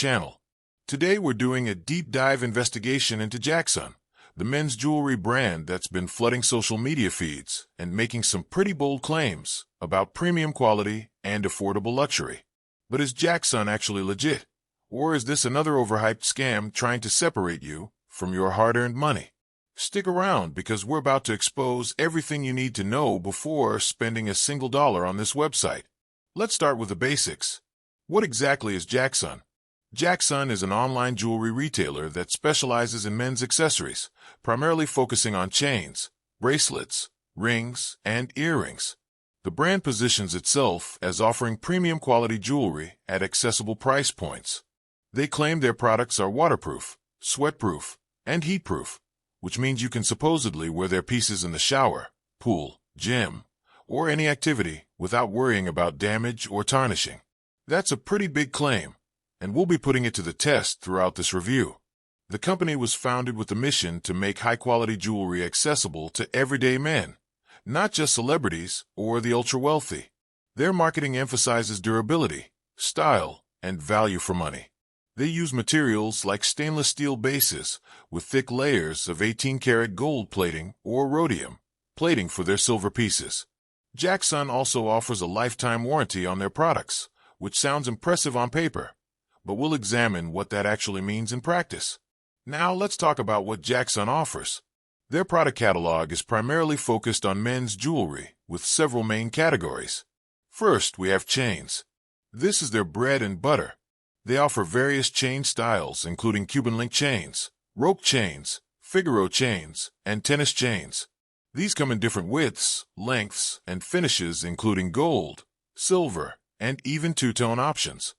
channel. Today we're doing a deep dive investigation into JAXXON, the men's jewelry brand that's been flooding social media feeds and making some pretty bold claims about premium quality and affordable luxury. But is JAXXON actually legit? Or is this another overhyped scam trying to separate you from your hard-earned money? Stick around because we're about to expose everything you need to know before spending a single dollar on this website. Let's start with the basics. What exactly is JAXXON? JAXXON is an online jewelry retailer that specializes in men's accessories, primarily focusing on chains, bracelets, rings, and earrings. The brand positions itself as offering premium quality jewelry at accessible price points. They claim their products are waterproof, sweatproof, and heatproof, which means you can supposedly wear their pieces in the shower, pool, gym, or any activity without worrying about damage or tarnishing. That's a pretty big claim, and we'll be putting it to the test throughout this review. The company was founded with the mission to make high-quality jewelry accessible to everyday men, not just celebrities or the ultra-wealthy. Their marketing emphasizes durability, style, and value for money. They use materials like stainless steel bases with thick layers of 18-karat gold plating or rhodium plating for their silver pieces. JAXXON also offers a lifetime warranty on their products, which sounds impressive on paper, but we'll examine what that actually means in practice. Now let's talk about what JAXXON offers. Their product catalog is primarily focused on men's jewelry with several main categories. First, we have chains. This is their bread and butter. They offer various chain styles including Cuban link chains, rope chains, Figaro chains, and tennis chains. These come in different widths, lengths, and finishes including gold, silver, and even two-tone options.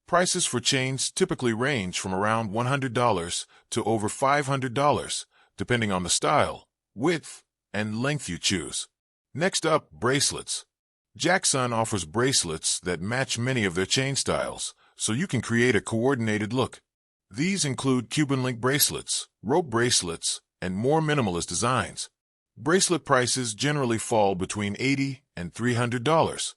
Prices for chains typically range from around $100 to over $500, depending on the style, width, and length you choose. Next up, bracelets. JAXXON offers bracelets that match many of their chain styles, so you can create a coordinated look. These include Cuban link bracelets, rope bracelets, and more minimalist designs. Bracelet prices generally fall between $80 and $300.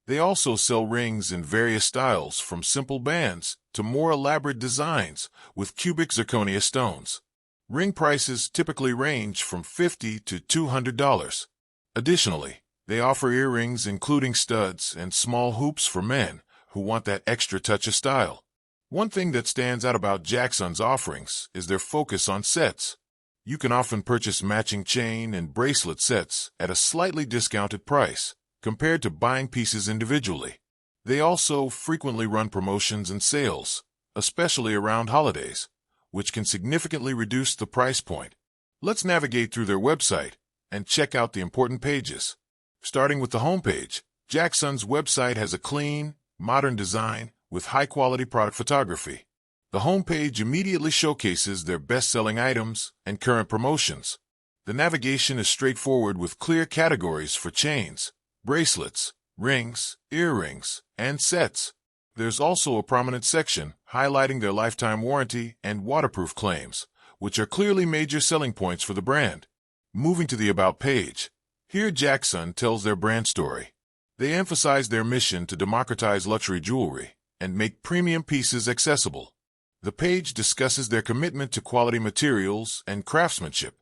They also sell rings in various styles from simple bands to more elaborate designs with cubic zirconia stones. Ring prices typically range from $50 to $200. Additionally, they offer earrings including studs and small hoops for men who want that extra touch of style. One thing that stands out about JAXXON's offerings is their focus on sets. You can often purchase matching chain and bracelet sets at a slightly discounted price compared to buying pieces individually. They also frequently run promotions and sales, especially around holidays, which can significantly reduce the price point. Let's navigate through their website and check out the important pages. Starting with the homepage, JAXXON's website has a clean, modern design with high-quality product photography. The homepage immediately showcases their best-selling items and current promotions. The navigation is straightforward with clear categories for chains, bracelets, rings, earrings, and sets. There's also a prominent section highlighting their lifetime warranty and waterproof claims, which are clearly major selling points for the brand. Moving to the About page, here JAXXON tells their brand story. They emphasize their mission to democratize luxury jewelry and make premium pieces accessible. The page discusses their commitment to quality materials and craftsmanship.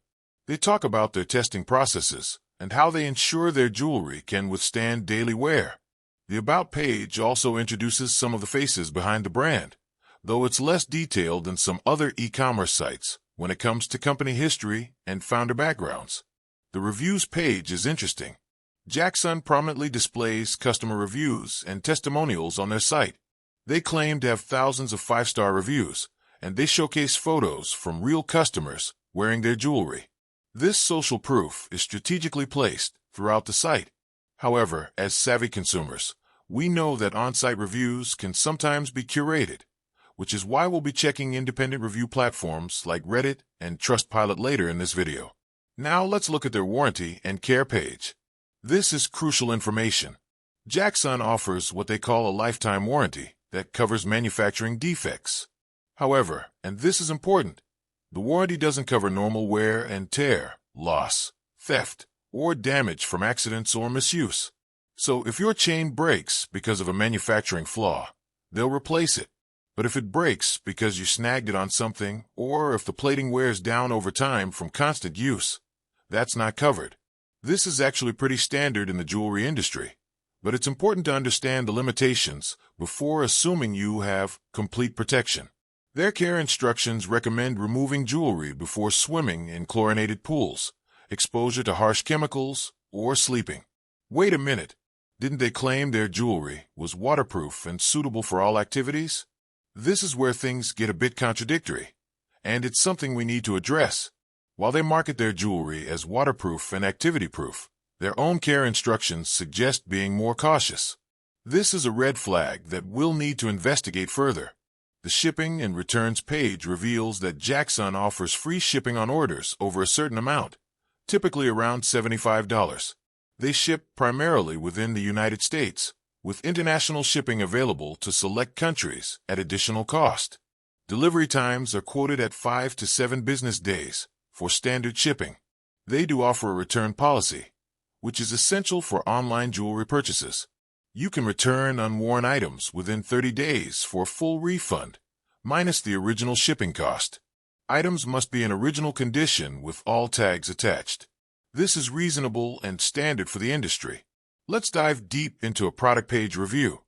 They talk about their testing processes and how they ensure their jewelry can withstand daily wear. The About page also introduces some of the faces behind the brand, though it's less detailed than some other e-commerce sites when it comes to company history and founder backgrounds. The Reviews page is interesting. JAXXON prominently displays customer reviews and testimonials on their site. They claim to have thousands of 5-star reviews, and they showcase photos from real customers wearing their jewelry. This social proof is strategically placed throughout the site. However, as savvy consumers, we know that on-site reviews can sometimes be curated, which is why we'll be checking independent review platforms like Reddit and Trustpilot later in this video. Now let's look at their warranty and care page. This is crucial information. JAXXON offers what they call a lifetime warranty that covers manufacturing defects. However, and this is important, the warranty doesn't cover normal wear and tear, loss, theft, or damage from accidents or misuse. So if your chain breaks because of a manufacturing flaw, they'll replace it. But if it breaks because you snagged it on something, or if the plating wears down over time from constant use, that's not covered. This is actually pretty standard in the jewelry industry, but it's important to understand the limitations before assuming you have complete protection. Their care instructions recommend removing jewelry before swimming in chlorinated pools, exposure to harsh chemicals, or sleeping. Wait a minute. Didn't they claim their jewelry was waterproof and suitable for all activities? This is where things get a bit contradictory, and it's something we need to address. While they market their jewelry as waterproof and activity-proof, their own care instructions suggest being more cautious. This is a red flag that we'll need to investigate further. The shipping and returns page reveals that JAXXON offers free shipping on orders over a certain amount, typically around $75. They ship primarily within the United States, with international shipping available to select countries at additional cost. Delivery times are quoted at 5 to 7 business days for standard shipping. They do offer a return policy, which is essential for online jewelry purchases. You can return unworn items within 30 days for a full refund, minus the original shipping cost. Items must be in original condition with all tags attached. This is reasonable and standard for the industry. Let's dive deep into a product page review.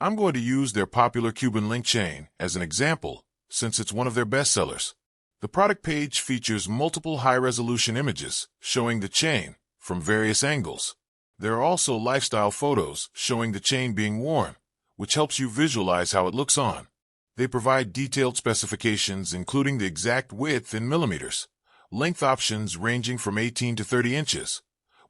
I'm going to use their popular Cuban link chain as an example, since it's one of their bestsellers. The product page features multiple high-resolution images showing the chain from various angles. There are also lifestyle photos showing the chain being worn, which helps you visualize how it looks on. They provide detailed specifications including the exact width in millimeters, length options ranging from 18 to 30 inches,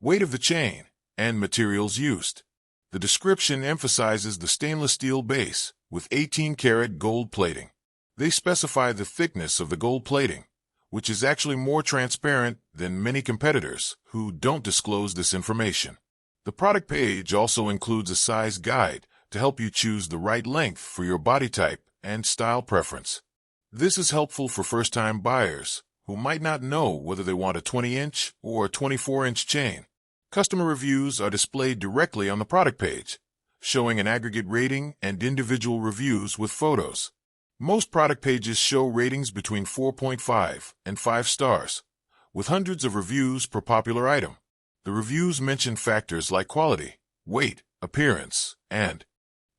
weight of the chain, and materials used. The description emphasizes the stainless steel base with 18-karat gold plating. They specify the thickness of the gold plating, which is actually more transparent than many competitors who don't disclose this information. The product page also includes a size guide to help you choose the right length for your body type and style preference. This is helpful for first-time buyers who might not know whether they want a 20-inch or a 24-inch chain. Customer reviews are displayed directly on the product page, showing an aggregate rating and individual reviews with photos. Most product pages show ratings between 4.5 and 5 stars, with hundreds of reviews per popular item. The reviews mention factors like quality, weight, appearance, and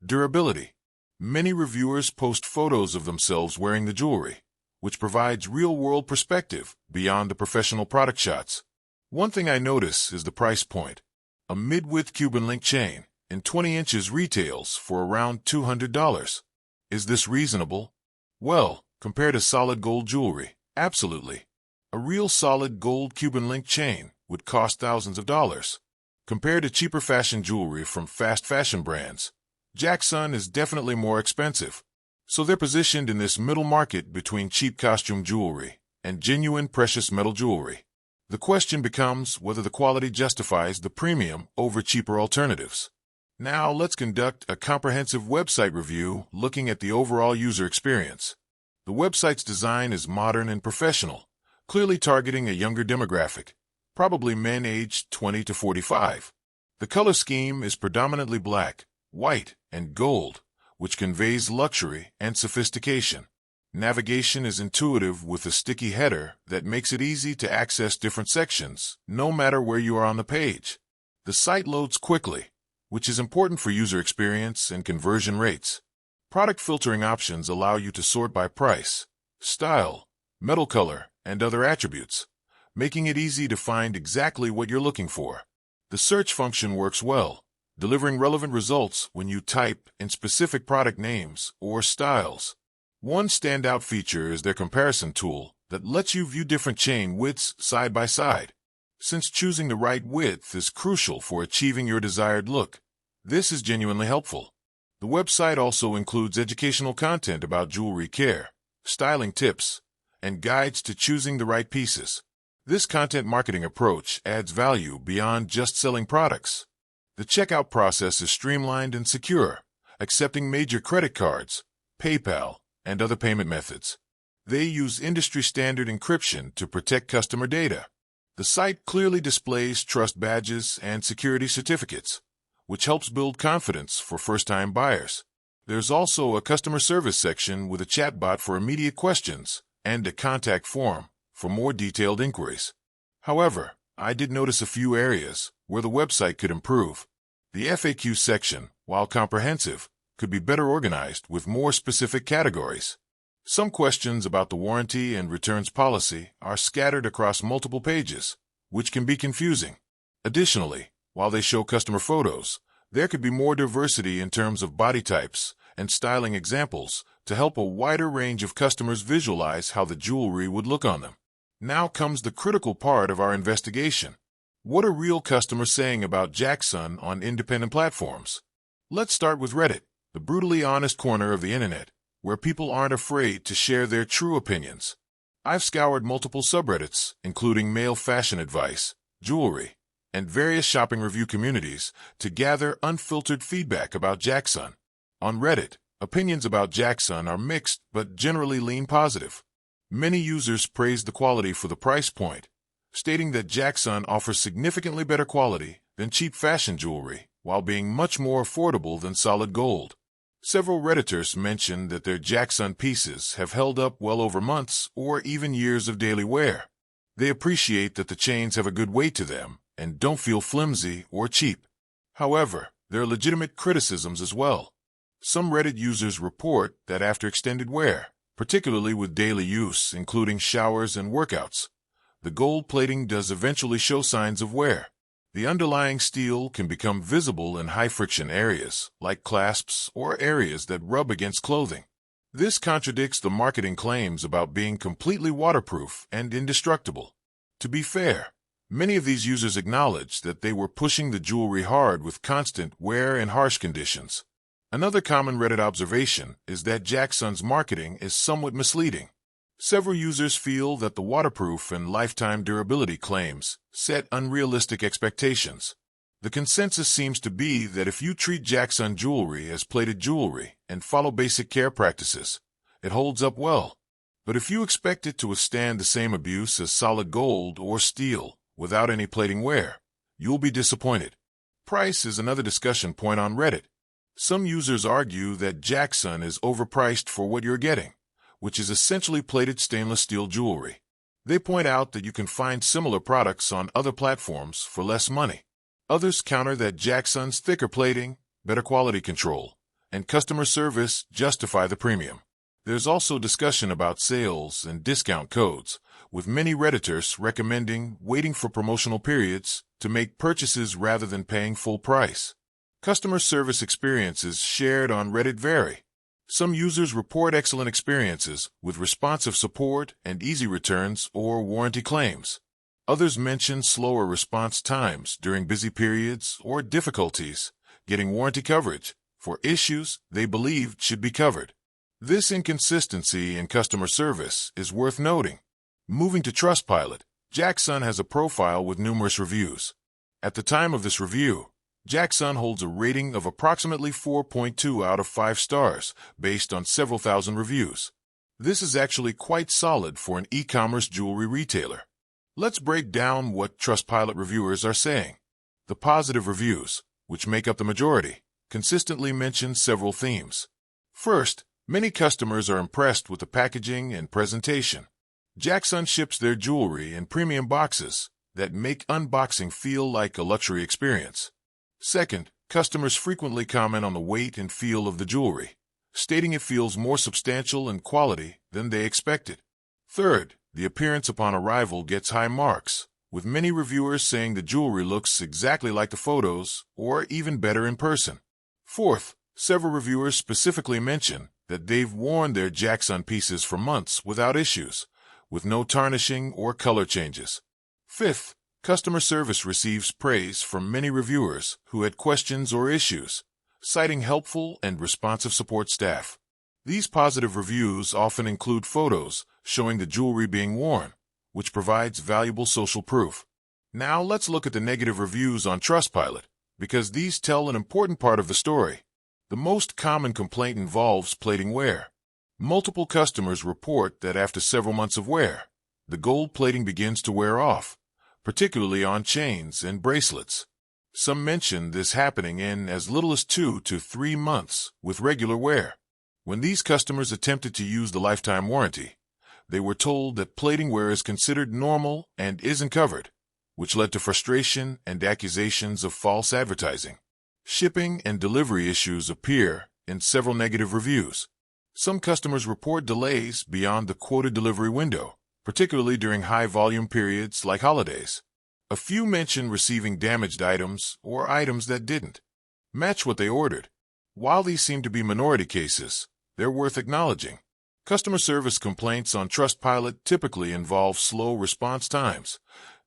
durability. Many reviewers post photos of themselves wearing the jewelry, which provides real-world perspective beyond the professional product shots. One thing I notice is the price point. A mid-width Cuban link chain in 20 inches retails for around $200. Is this reasonable? Well, compared to solid gold jewelry, absolutely. A real solid gold Cuban link chain would cost thousands of dollars. Compared to cheaper fashion jewelry from fast fashion brands, JAXXON is definitely more expensive. So they're positioned in this middle market between cheap costume jewelry and genuine precious metal jewelry. The question becomes whether the quality justifies the premium over cheaper alternatives. Now let's conduct a comprehensive website review looking at the overall user experience. The website's design is modern and professional, clearly targeting a younger demographic, probably men aged 20 to 45. The color scheme is predominantly black, white, and gold, which conveys luxury and sophistication. Navigation is intuitive with a sticky header that makes it easy to access different sections, no matter where you are on the page. The site loads quickly, which is important for user experience and conversion rates. Product filtering options allow you to sort by price, style, metal color, and other attributes, making it easy to find exactly what you're looking for. The search function works well, delivering relevant results when you type in specific product names or styles. One standout feature is their comparison tool that lets you view different chain widths side by side. Since choosing the right width is crucial for achieving your desired look, this is genuinely helpful. The website also includes educational content about jewelry care, styling tips, and guides to choosing the right pieces. This content marketing approach adds value beyond just selling products. The checkout process is streamlined and secure, accepting major credit cards, PayPal, and other payment methods. They use industry-standard encryption to protect customer data. The site clearly displays trust badges and security certificates, which helps build confidence for first-time buyers. There's also a customer service section with a chatbot for immediate questions and a contact form for more detailed inquiries. However, I did notice a few areas where the website could improve. The FAQ section, while comprehensive, could be better organized with more specific categories. Some questions about the warranty and returns policy are scattered across multiple pages, which can be confusing. Additionally, while they show customer photos, there could be more diversity in terms of body types and styling examples to help a wider range of customers visualize how the jewelry would look on them. Now comes the critical part of our investigation. What are real customers saying about JAXXON on independent platforms? Let's start with Reddit, the brutally honest corner of the internet, where people aren't afraid to share their true opinions. I've scoured multiple subreddits, including male fashion advice, jewelry, and various shopping review communities to gather unfiltered feedback about JAXXON. On Reddit, opinions about JAXXON are mixed but generally lean positive. Many users praise the quality for the price point, stating that JAXXON offers significantly better quality than cheap fashion jewelry while being much more affordable than solid gold. Several Redditors mention that their JAXXON pieces have held up well over months or even years of daily wear. They appreciate that the chains have a good weight to them and don't feel flimsy or cheap. However, there are legitimate criticisms as well. Some Reddit users report that after extended wear, particularly with daily use, including showers and workouts, the gold plating does eventually show signs of wear. The underlying steel can become visible in high-friction areas, like clasps or areas that rub against clothing. This contradicts the marketing claims about being completely waterproof and indestructible. To be fair, many of these users acknowledge that they were pushing the jewelry hard with constant wear and harsh conditions. Another common Reddit observation is that JAXXON's marketing is somewhat misleading. Several users feel that the waterproof and lifetime durability claims set unrealistic expectations. The consensus seems to be that if you treat JAXXON jewelry as plated jewelry and follow basic care practices, it holds up well. But if you expect it to withstand the same abuse as solid gold or steel without any plating wear, you'll be disappointed. Price is another discussion point on Reddit. Some users argue that JAXXON is overpriced for what you're getting, which is essentially plated stainless steel jewelry. They point out that you can find similar products on other platforms for less money. Others counter that JAXXON's thicker plating, better quality control, and customer service justify the premium. There's also discussion about sales and discount codes, with many Redditors recommending waiting for promotional periods to make purchases rather than paying full price. Customer service experiences shared on Reddit vary. Some users report excellent experiences with responsive support and easy returns or warranty claims. Others mention slower response times during busy periods or difficulties getting warranty coverage for issues they believed should be covered. This inconsistency in customer service is worth noting. Moving to Trustpilot, JAXXON has a profile with numerous reviews. At the time of this review, JAXXON holds a rating of approximately 4.2 out of 5 stars based on several thousand reviews. This is actually quite solid for an e-commerce jewelry retailer. Let's break down what Trustpilot reviewers are saying. The positive reviews, which make up the majority, consistently mention several themes. First, many customers are impressed with the packaging and presentation. JAXXON ships their jewelry in premium boxes that make unboxing feel like a luxury experience. Second, customers frequently comment on the weight and feel of the jewelry, stating it feels more substantial in quality than they expected. Third, the appearance upon arrival gets high marks, with many reviewers saying the jewelry looks exactly like the photos or even better in person. Fourth, several reviewers specifically mention that they've worn their JAXXON pieces for months without issues, with no tarnishing or color changes. Fifth, customer service receives praise from many reviewers who had questions or issues, citing helpful and responsive support staff. These positive reviews often include photos showing the jewelry being worn, which provides valuable social proof. Now let's look at the negative reviews on Trustpilot, because these tell an important part of the story. The most common complaint involves plating wear. Multiple customers report that after several months of wear, the gold plating begins to wear off, particularly on chains and bracelets. Some mention this happening in as little as 2 to 3 months with regular wear. When these customers attempted to use the lifetime warranty, they were told that plating wear is considered normal and isn't covered, which led to frustration and accusations of false advertising. Shipping and delivery issues appear in several negative reviews. Some customers report delays beyond the quoted delivery window, particularly during high-volume periods like holidays. A few mention receiving damaged items or items that didn't match what they ordered. While these seem to be minority cases, they're worth acknowledging. Customer service complaints on Trustpilot typically involve slow response times,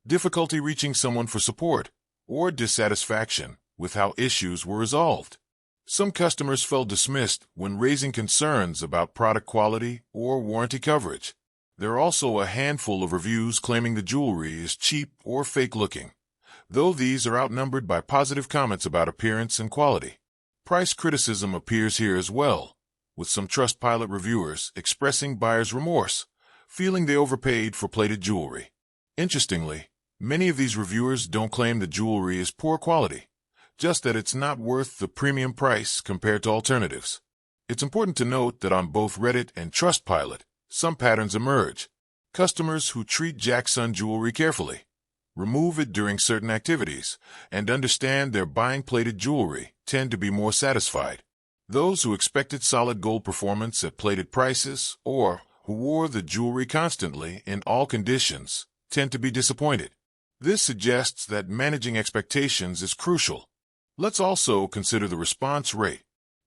difficulty reaching someone for support, or dissatisfaction with how issues were resolved. Some customers felt dismissed when raising concerns about product quality or warranty coverage. There are also a handful of reviews claiming the jewelry is cheap or fake-looking, though these are outnumbered by positive comments about appearance and quality. Price criticism appears here as well, with some Trustpilot reviewers expressing buyer's remorse, feeling they overpaid for plated jewelry. Interestingly, many of these reviewers don't claim the jewelry is poor quality, just that it's not worth the premium price compared to alternatives. It's important to note that on both Reddit and Trustpilot, some patterns emerge. Customers who treat JAXXON jewelry carefully, remove it during certain activities, and understand they're buying plated jewelry tend to be more satisfied. Those who expected solid gold performance at plated prices or who wore the jewelry constantly in all conditions tend to be disappointed. This suggests that managing expectations is crucial. Let's also consider the response rate.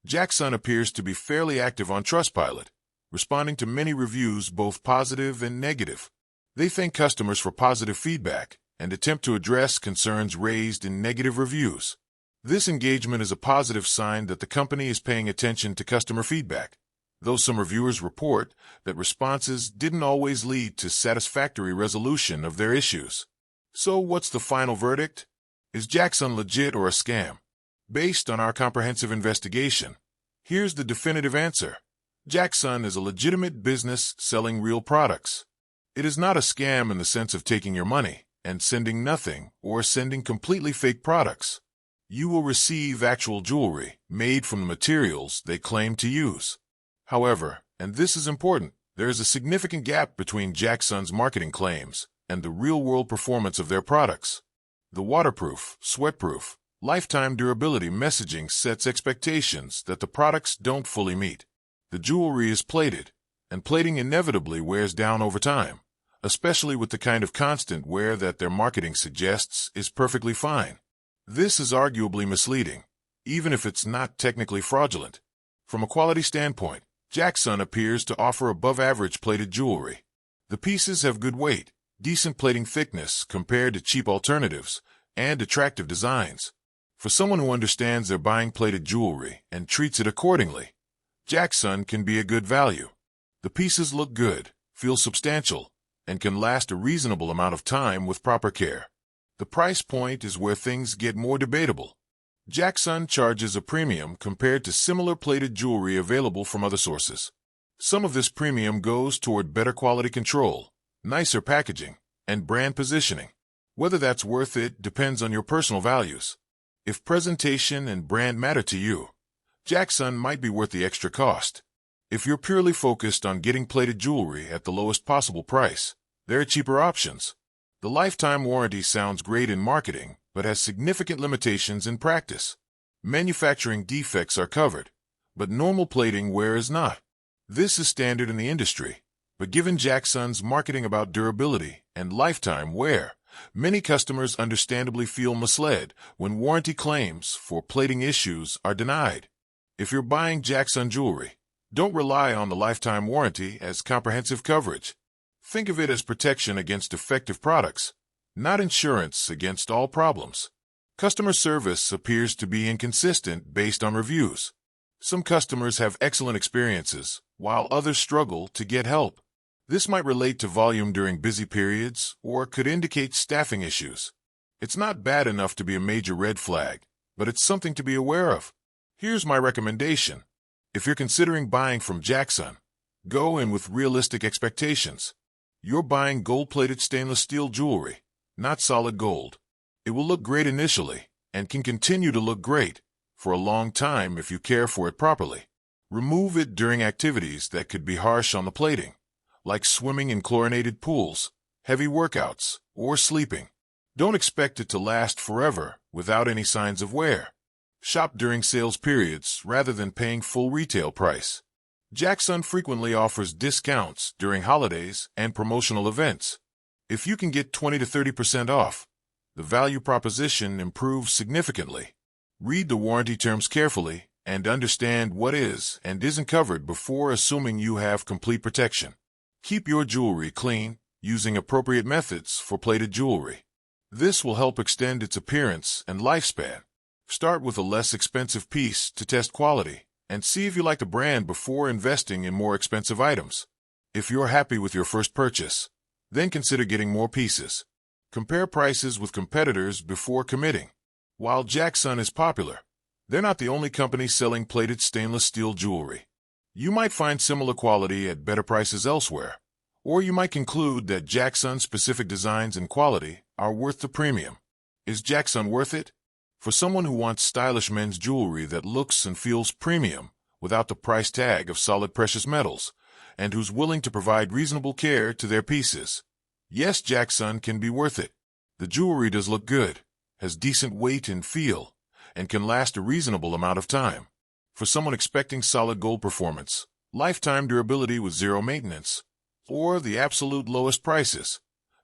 JAXXON appears to be fairly active on Trustpilot, responding to many reviews both positive and negative. They thank customers for positive feedback and attempt to address concerns raised in negative reviews. This engagement is a positive sign that the company is paying attention to customer feedback, though some reviewers report that responses didn't always lead to satisfactory resolution of their issues. So what's the final verdict? Is JAXXON legit or a scam? Based on our comprehensive investigation, here's the definitive answer. JAXXON is a legitimate business selling real products. It is not a scam in the sense of taking your money and sending nothing or sending completely fake products. You will receive actual jewelry made from the materials they claim to use. However, and this is important, there is a significant gap between JAXXON's marketing claims and the real-world performance of their products. The waterproof, sweatproof, lifetime durability messaging sets expectations that the products don't fully meet. The jewelry is plated, and plating inevitably wears down over time, especially with the kind of constant wear that their marketing suggests is perfectly fine. This is arguably misleading, even if it's not technically fraudulent. From a quality standpoint, JAXXON appears to offer above-average plated jewelry. The pieces have good weight, decent plating thickness compared to cheap alternatives, and attractive designs. For someone who understands they're buying plated jewelry and treats it accordingly, JAXXON can be a good value. The pieces look good, feel substantial, and can last a reasonable amount of time with proper care. The price point is where things get more debatable. JAXXON charges a premium compared to similar plated jewelry available from other sources. Some of this premium goes toward better quality control, nicer packaging, and brand positioning. Whether that's worth it depends on your personal values. If presentation and brand matter to you, JAXXON might be worth the extra cost. If you're purely focused on getting plated jewelry at the lowest possible price, there are cheaper options. The lifetime warranty sounds great in marketing, but has significant limitations in practice. Manufacturing defects are covered, but normal plating wear is not. This is standard in the industry, but given JAXXON's marketing about durability and lifetime wear, many customers understandably feel misled when warranty claims for plating issues are denied. If you're buying JAXXON jewelry, don't rely on the lifetime warranty as comprehensive coverage. Think of it as protection against defective products, not insurance against all problems. Customer service appears to be inconsistent based on reviews. Some customers have excellent experiences, while others struggle to get help. This might relate to volume during busy periods or could indicate staffing issues. It's not bad enough to be a major red flag, but it's something to be aware of. Here's my recommendation. If you're considering buying from JAXXON, go in with realistic expectations. You're buying gold-plated stainless steel jewelry, not solid gold. It will look great initially, and can continue to look great for a long time if you care for it properly. Remove it during activities that could be harsh on the plating, like swimming in chlorinated pools, heavy workouts, or sleeping. Don't expect it to last forever without any signs of wear. Shop during sales periods rather than paying full retail price. JAXXON frequently offers discounts during holidays and promotional events. If you can get 20 to 30% off, the value proposition improves significantly. Read the warranty terms carefully and understand what is and isn't covered before assuming you have complete protection. Keep your jewelry clean using appropriate methods for plated jewelry. This will help extend its appearance and lifespan. Start with a less expensive piece to test quality and see if you like the brand before investing in more expensive items. If you're happy with your first purchase, then consider getting more pieces. Compare prices with competitors before committing. While JAXXON is popular, they're not the only company selling plated stainless steel jewelry. You might find similar quality at better prices elsewhere, or you might conclude that JAXXON's specific designs and quality are worth the premium. Is JAXXON worth it? For someone who wants stylish men's jewelry that looks and feels premium without the price tag of solid precious metals, and who's willing to provide reasonable care to their pieces, yes, JAXXON can be worth it. The jewelry does look good, has decent weight and feel, and can last a reasonable amount of time. For someone expecting solid gold performance, lifetime durability with zero maintenance, or the absolute lowest prices,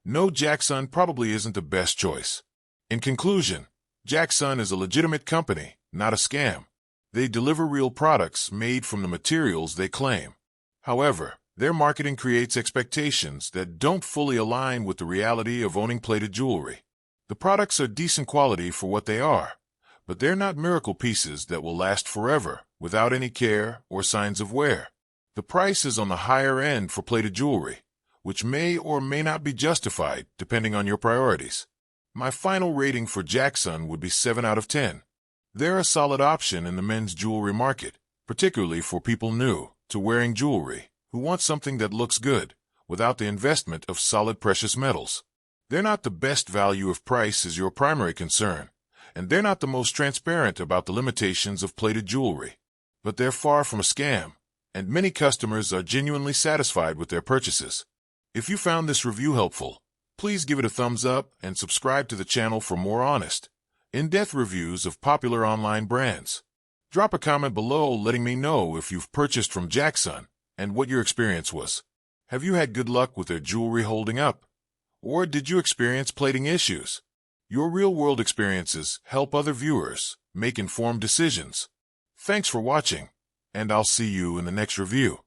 no, JAXXON probably isn't the best choice. In conclusion, JAXXON is a legitimate company, not a scam. They deliver real products made from the materials they claim. However, their marketing creates expectations that don't fully align with the reality of owning plated jewelry. The products are decent quality for what they are, but they're not miracle pieces that will last forever without any care or signs of wear. The price is on the higher end for plated jewelry, which may or may not be justified depending on your priorities. My final rating for JAXXON would be 7 out of 10. They're a solid option in the men's jewelry market, particularly for people new to wearing jewelry who want something that looks good without the investment of solid precious metals. They're not the best value if price is your primary concern, and they're not the most transparent about the limitations of plated jewelry. But they're far from a scam, and many customers are genuinely satisfied with their purchases. If you found this review helpful, please give it a thumbs up and subscribe to the channel for more honest, in-depth reviews of popular online brands. Drop a comment below letting me know if you've purchased from JAXXON and what your experience was. Have you had good luck with their jewelry holding up? Or did you experience plating issues? Your real-world experiences help other viewers make informed decisions. Thanks for watching, and I'll see you in the next review.